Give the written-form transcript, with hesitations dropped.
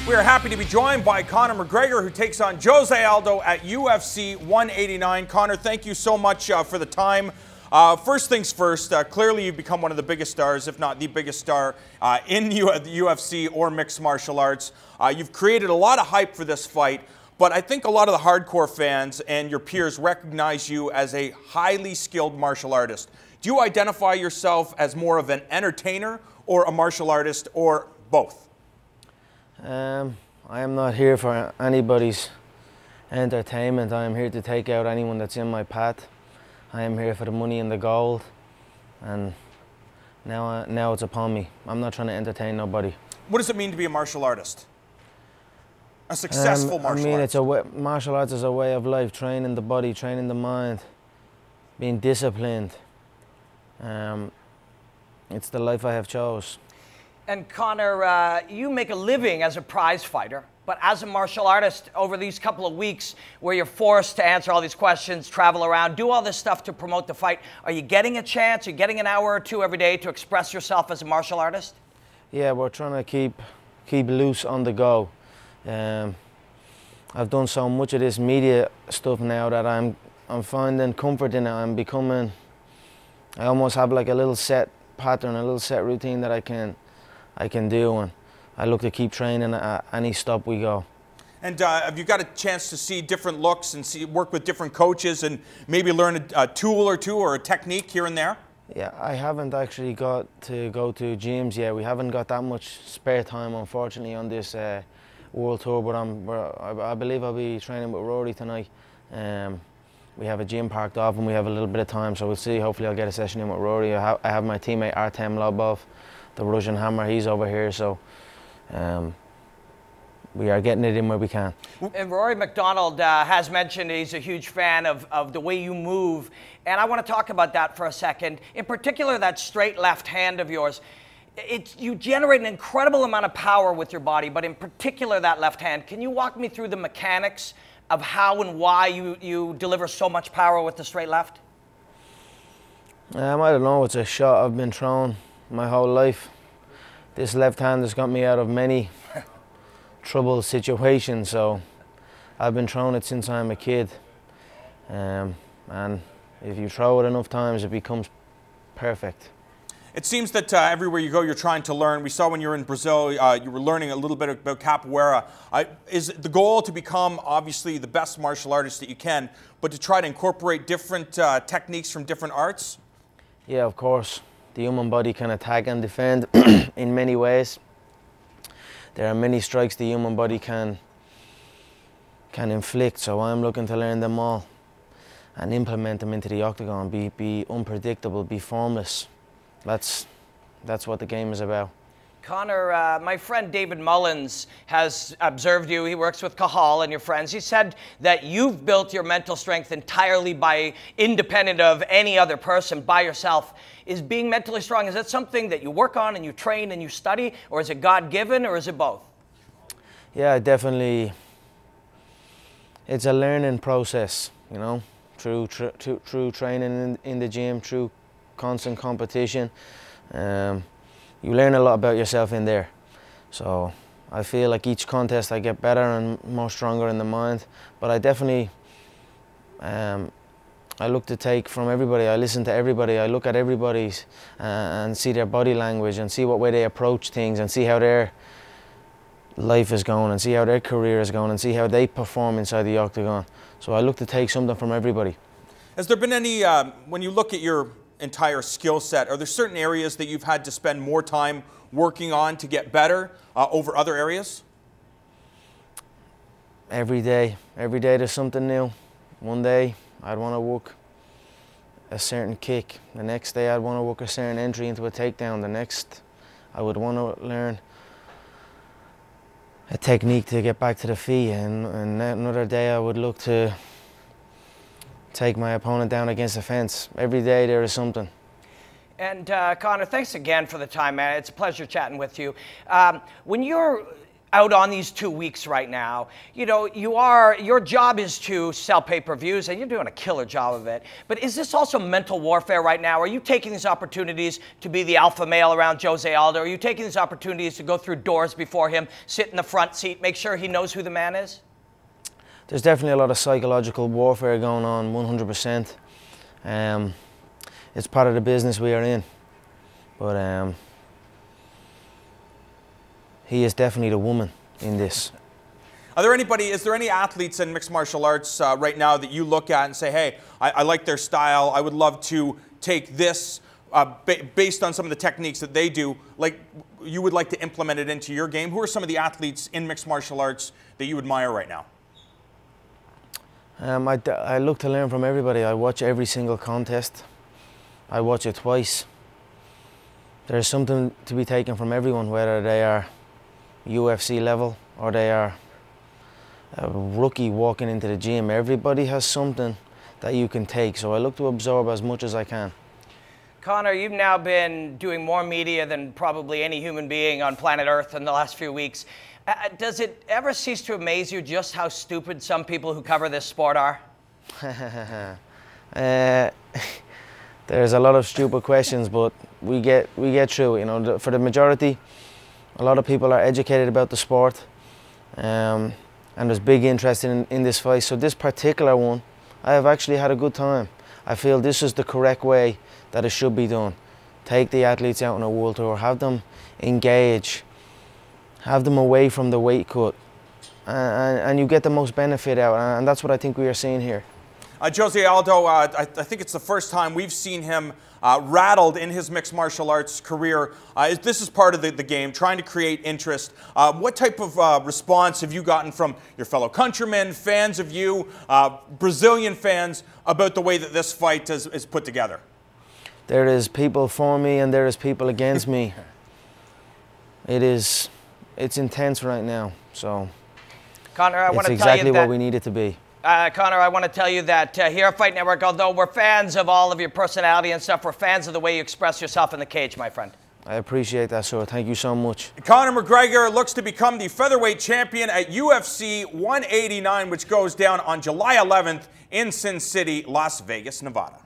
We are happy to be joined by Conor McGregor, who takes on Jose Aldo at UFC 189. Conor, thank you so much for the time. First things first, clearly you've become one of the biggest stars, if not the biggest star in the UFC or mixed martial arts. You've created a lot of hype for this fight, but I think a lot of the hardcore fans and your peers recognize you as a highly skilled martial artist. Do you identify yourself as more of an entertainer or a martial artist, or both? I am not here for anybody's entertainment. I am here to take out anyone that's in my path. I am here for the money and the gold, and now it's upon me. I'm not trying to entertain nobody. What does it mean to be a martial artist? A successful martial artist? Martial arts is a way of life, training the body, training the mind, being disciplined. It's the life I have chose. And Conor, you make a living as a prize fighter, but as a martial artist over these couple of weeks where you're forced to answer all these questions, travel around, do all this stuff to promote the fight, are you getting a chance, are you getting an hour or two every day to express yourself as a martial artist? Yeah, we're trying to keep loose on the go. I've done so much of this media stuff now that I'm finding comfort in it. I almost have like a little set pattern, a little set routine that I can do, and I look to keep training at any stop we go. And have you got a chance to see different looks and work with different coaches and maybe learn a tool or two or a technique here and there? Yeah, I haven't actually got to go to gyms yet. We haven't got that much spare time, unfortunately, on this world tour, but I believe I'll be training with Rory tonight. We have a gym parked off and we have a little bit of time, so we'll see. Hopefully I'll get a session in with Rory. I have my teammate Artem Lobov, the Russian Hammer, he's over here, so we are getting it in where we can. And Rory MacDonald has mentioned he's a huge fan of the way you move, and I want to talk about that for a second. In particular, that straight left hand of yours. You generate an incredible amount of power with your body, but in particular that left hand. Can you walk me through the mechanics of how and why you deliver so much power with the straight left? I don't know, it's a shot I've been throwing my whole life. This left hand has got me out of many troubled situations, so I've been throwing it since I'm a kid. And if you throw it enough times, it becomes perfect. It seems that everywhere you go, you're trying to learn. We saw when you were in Brazil, you were learning a little bit about capoeira. Is the goal to become, obviously, the best martial artist that you can, but to try to incorporate different techniques from different arts? Yeah, of course. The human body can attack and defend in many ways. There are many strikes the human body can inflict, so I'm looking to learn them all and implement them into the octagon, be unpredictable, be formless. That's what the game is about. Conor, my friend David Mullins has observed you. He works with Cahal and your friends. He said that you've built your mental strength entirely independent of any other person, by yourself. Is being mentally strong, is that something that you work on and you train and you study, or is it God-given, or is it both? Yeah, definitely. It's a learning process, you know, through training in the gym, through constant competition. You learn a lot about yourself in there. So I feel like each contest I get better and more stronger in the mind. But I definitely, I look to take from everybody. I listen to everybody. I look at everybody's and see their body language and see what way they approach things and see how their life is going and see how their career is going and see how they perform inside the octagon. So I look to take something from everybody. Has there been any, when you look at your entire skill set, are there certain areas that you've had to spend more time working on to get better over other areas? Every day there's something new. One day I'd want to work a certain kick. The next day I'd want to work a certain entry into a takedown. The next I would want to learn a technique to get back to the feet, and another day I would look to take my opponent down against the fence. Every day there is something. And Conor, thanks again for the time, man. It's a pleasure chatting with you. When you're out on these 2 weeks right now. You know, your job is to sell pay-per-views, and you're doing a killer job of it. But is this also mental warfare right now? Are you taking these opportunities to be the alpha male around Jose Aldo? Are you taking these opportunities to go through doors before him, sit in the front seat, make sure he knows who the man is? There's definitely a lot of psychological warfare going on, 100%. It's part of the business we are in. But he is definitely the woman in this. Is there any athletes in mixed martial arts right now that you look at and say, hey, I like their style, I would love to take this based on some of the techniques that they do, like you would like to implement it into your game? Who are some of the athletes in mixed martial arts that you admire right now? I look to learn from everybody. I watch every single contest. I watch it twice. There's something to be taken from everyone, whether they are UFC level or they are a rookie walking into the gym. Everybody has something that you can take, so I look to absorb as much as I can. Conor, you've now been doing more media than probably any human being on planet Earth in the last few weeks. Does it ever cease to amaze you just how stupid some people who cover this sport are? There's a lot of stupid questions, but we get through it. You know, for the majority, a lot of people are educated about the sport, and there's big interest in this fight. So this particular one, I have actually had a good time. I feel this is the correct way that it should be done. Take the athletes out on a world tour, have them engage, have them away from the weight cut, and you get the most benefit out, and that's what I think we are seeing here. Jose Aldo, I think it's the first time we've seen him rattled in his mixed martial arts career. This is part of the game, trying to create interest. What type of response have you gotten from your fellow countrymen, fans of you, Brazilian fans, about the way that this fight is put together? There is people for me and there is people against me. It's intense right now, so Conor, I want to it's tell you exactly that, what we need it to be. Conor, I want to tell you that here at Fight Network, although we're fans of all of your personality and stuff, we're fans of the way you express yourself in the cage, my friend. I appreciate that, sir. Thank you so much. Conor McGregor looks to become the featherweight champion at UFC 189, which goes down on July 11th in Sin City, Las Vegas, Nevada.